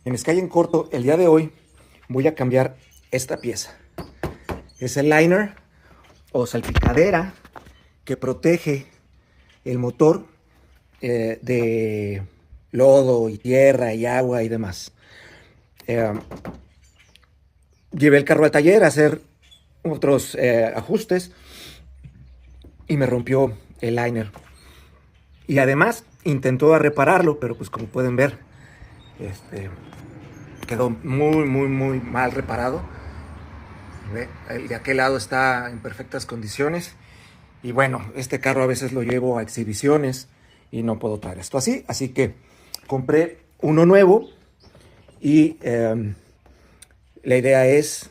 En Sky en corto, el día de hoy voy a cambiar esta pieza. Es el liner o salpicadera que protege el motor de lodo y tierra y agua y demás. Llevé el carro al taller a hacer otros ajustes y me rompió el liner. Y además intentó repararlo, pero pues como pueden ver, quedó muy mal reparado. ¿Ve? El de aquel lado está en perfectas condiciones. Y bueno, este carro a veces lo llevo a exhibiciones y no puedo traer esto así. Así que compré uno nuevo y la idea es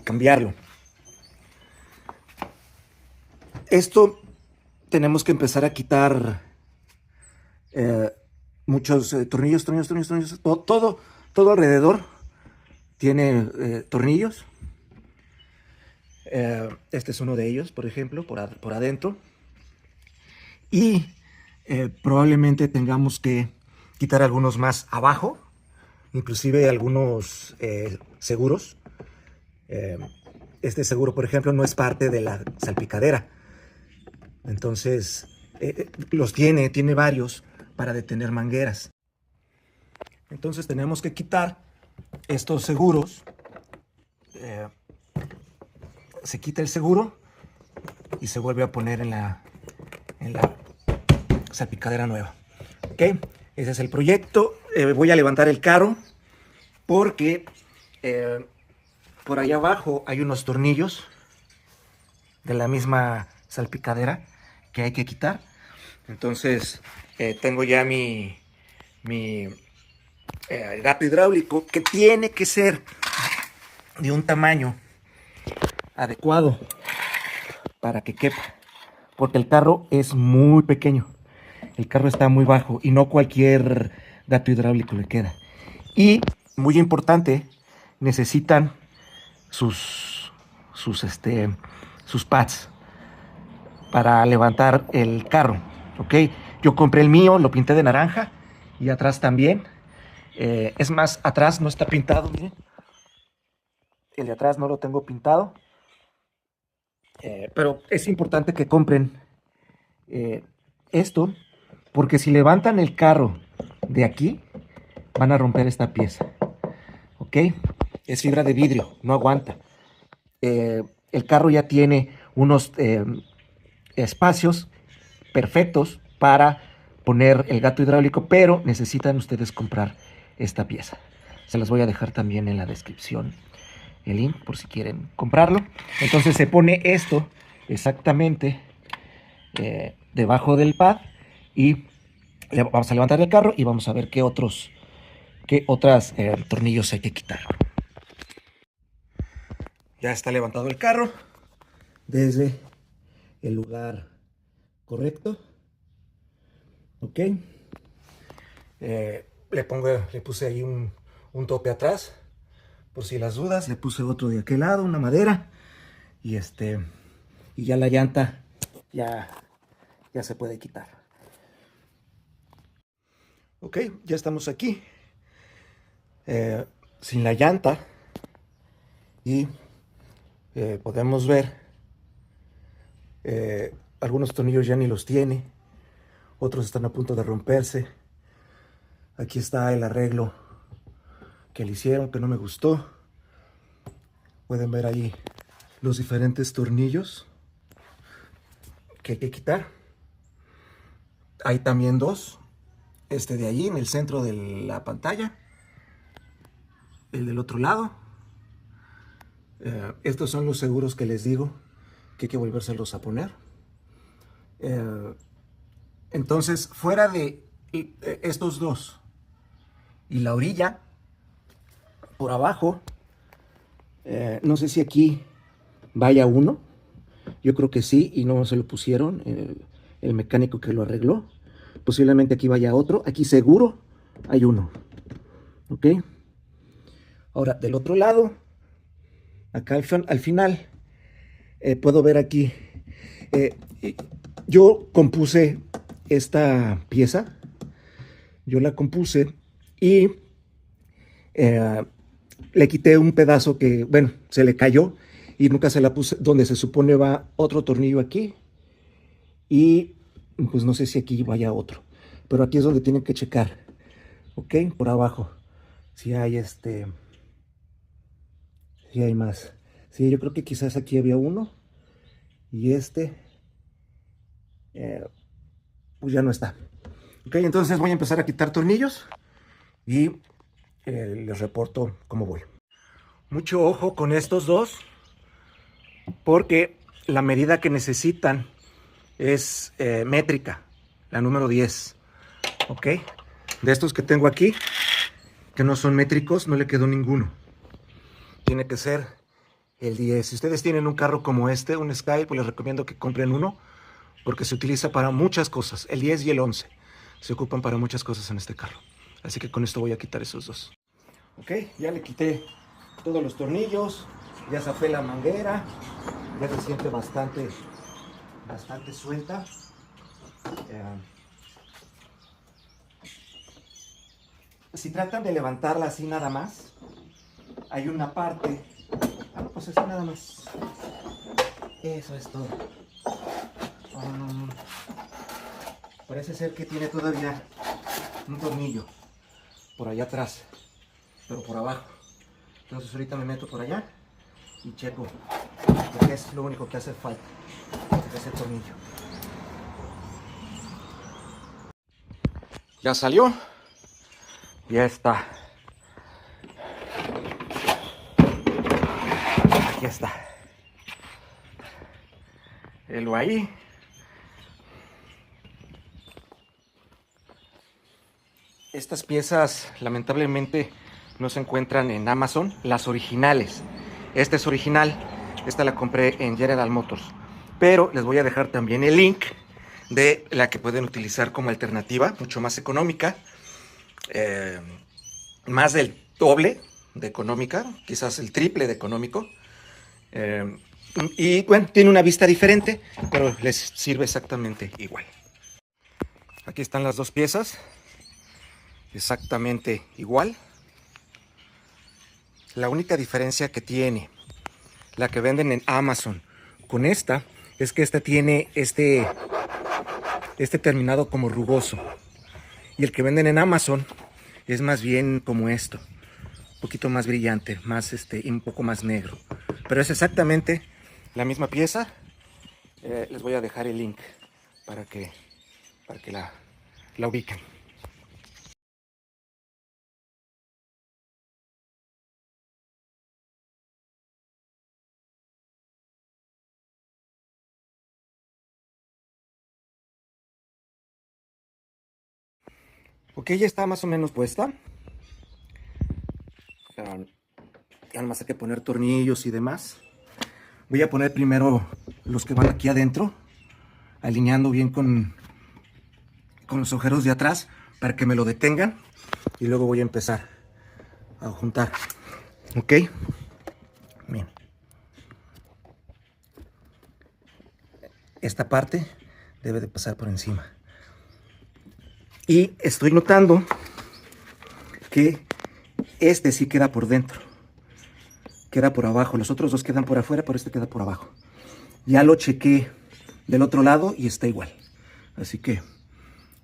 cambiarlo. Esto tenemos que empezar a quitar muchos tornillos. Todo alrededor tiene tornillos. Este es uno de ellos, por ejemplo, por adentro. Y probablemente tengamos que quitar algunos más abajo, inclusive algunos seguros. Este seguro, por ejemplo, no es parte de la salpicadera. Entonces, tiene varios para detener mangueras. Entonces tenemos que quitar estos seguros. Se quita el seguro y se vuelve a poner en la salpicadera nueva. ¿Ok? Ese es el proyecto. Voy a levantar el carro porque por allá abajo hay unos tornillos de la misma salpicadera que hay que quitar. Entonces tengo ya mi gato hidráulico, que tiene que ser de un tamaño adecuado para que quepa, porque el carro es muy pequeño, el carro está muy bajo y no cualquier gato hidráulico le queda. Y muy importante, necesitan sus pads para levantar el carro. ¿Ok? Yo compré el mío, lo pinté de naranja y atrás también. Es más, atrás no está pintado, miren. El de atrás no lo tengo pintado. Pero es importante que compren esto, porque si levantan el carro de aquí, van a romper esta pieza. ¿Ok? Es fibra de vidrio, no aguanta. El carro ya tiene unos espacios perfectos para poner el gato hidráulico, pero necesitan ustedes comprar esta pieza. Se las voy a dejar también en la descripción el link por si quieren comprarlo. Entonces se pone esto exactamente debajo del pad y vamos a levantar el carro y vamos a ver qué otros tornillos hay que quitar. Ya está levantado el carro desde el lugar correcto. Ok. Le puse ahí un tope atrás por si las dudas. Le puse otro de aquel lado, una madera. Y ya la llanta ya se puede quitar. Ok, ya estamos aquí sin la llanta y podemos ver algunos tornillos ya ni los tiene, otros están a punto de romperse. Aquí está el arreglo que le hicieron, que no me gustó. Pueden ver ahí los diferentes tornillos que hay que quitar. Hay también dos. Este de allí en el centro de la pantalla. El del otro lado. Estos son los seguros que les digo que hay que volvérselos a poner. Entonces, fuera de estos dos y la orilla, por abajo, no sé si aquí vaya uno. Yo creo que sí, y no se lo pusieron el mecánico que lo arregló. Posiblemente aquí vaya otro. Aquí seguro hay uno. ¿Ok? Ahora, del otro lado, acá al final, puedo ver aquí. Yo compuse esta pieza. Yo la compuse y Le quité un pedazo que, bueno, se le cayó y nunca se la puse donde se supone va otro tornillo aquí. Y pues no sé si aquí vaya otro. Pero aquí es donde tienen que checar. Ok, por abajo. Si hay si hay más. Sí, yo creo que quizás aquí había uno. Y pues ya no está. Ok, entonces voy a empezar a quitar tornillos. Y les reporto cómo voy. Mucho ojo con estos dos, porque la medida que necesitan es métrica, la número 10. Ok, de estos que tengo aquí, que no son métricos, no le quedó ninguno. Tiene que ser el 10. Si ustedes tienen un carro como este, un Sky, pues les recomiendo que compren uno, porque se utiliza para muchas cosas. El 10 y el 11 se ocupan para muchas cosas en este carro. Así que con esto voy a quitar esos dos. Ok, ya le quité todos los tornillos, ya zafé la manguera, ya se siente bastante suelta. Si tratan de levantarla así nada más, hay una parte, pues así nada más, eso es todo. Parece ser que tiene todavía un tornillo por allá atrás, pero por abajo. Entonces ahorita me meto por allá y checo, porque es lo único que hace falta, ese tornillo. Ya salió, ya está. Aquí está. Helo ahí. Estas piezas lamentablemente no se encuentran en Amazon, las originales. Esta es original, esta la compré en General Motors. Pero les voy a dejar también el link de la que pueden utilizar como alternativa, mucho más económica, más del doble de económica, quizás el triple de económico. Y bueno, tiene una vista diferente, pero les sirve exactamente igual. Aquí están las dos piezas, exactamente igual. La única diferencia que tiene la que venden en Amazon con esta es que esta tiene este terminado como rugoso, y el que venden en Amazon es más bien como esto, un poquito más brillante, más y un poco más negro, pero es exactamente la misma pieza. Les voy a dejar el link para que la ubiquen. Ok, ya está más o menos puesta. Ya nomás hay que poner tornillos y demás. Voy a poner primero los que van aquí adentro, alineando bien con los agujeros de atrás para que me lo detengan, y luego voy a empezar a juntar. Ok, bien. Esta parte debe de pasar por encima. Y estoy notando que este sí queda por dentro, queda por abajo. Los otros dos quedan por afuera, pero este queda por abajo. Ya lo chequé del otro lado y está igual. Así que,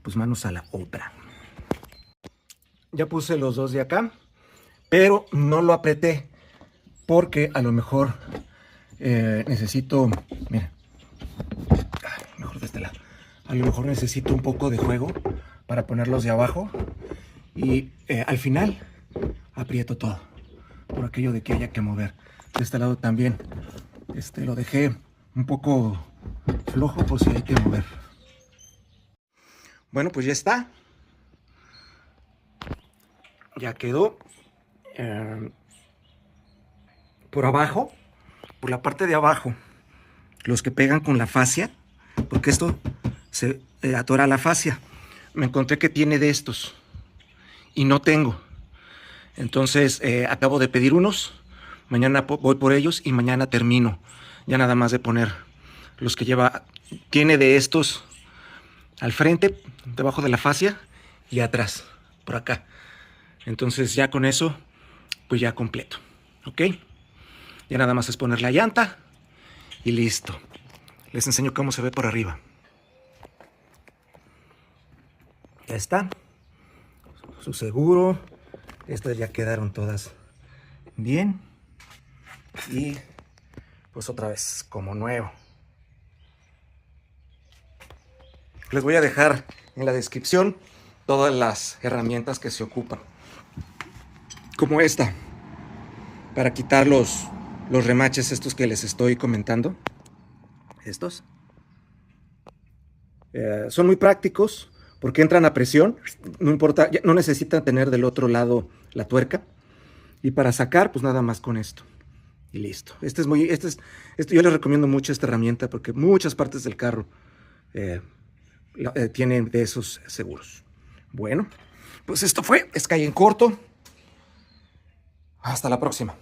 pues manos a la obra. Ya puse los dos de acá, pero no lo apreté porque a lo mejor necesito, mira, mejor de este lado. A lo mejor necesito un poco de juego para ponerlos de abajo, y al final aprieto todo por aquello de que haya que mover. De este lado también lo dejé un poco flojo por si hay que mover. Bueno, pues ya está. Ya quedó. Por abajo, por la parte de abajo, los que pegan con la fascia, porque esto se atora la fascia. Me encontré que tiene de estos y no tengo. Entonces acabo de pedir unos. Mañana voy por ellos y mañana termino. Ya nada más de poner los que lleva. Tiene de estos al frente, debajo de la fascia, y atrás, por acá. Entonces ya con eso pues ya completo, ¿ok? Ya nada más es poner la llanta y listo. Les enseño cómo se ve por arriba. Ya está. Su seguro. Estas ya quedaron todas bien. Y pues otra vez, como nuevo. Les voy a dejar en la descripción todas las herramientas que se ocupan. Como esta. Para quitar los remaches estos que les estoy comentando. Estos. Son muy prácticos porque entran a presión. No importa, no necesitan tener del otro lado la tuerca. Y para sacar, pues nada más con esto. Y listo. Esto yo les recomiendo mucho esta herramienta porque muchas partes del carro tienen de esos seguros. Bueno, pues esto fue Sky en corto. Hasta la próxima.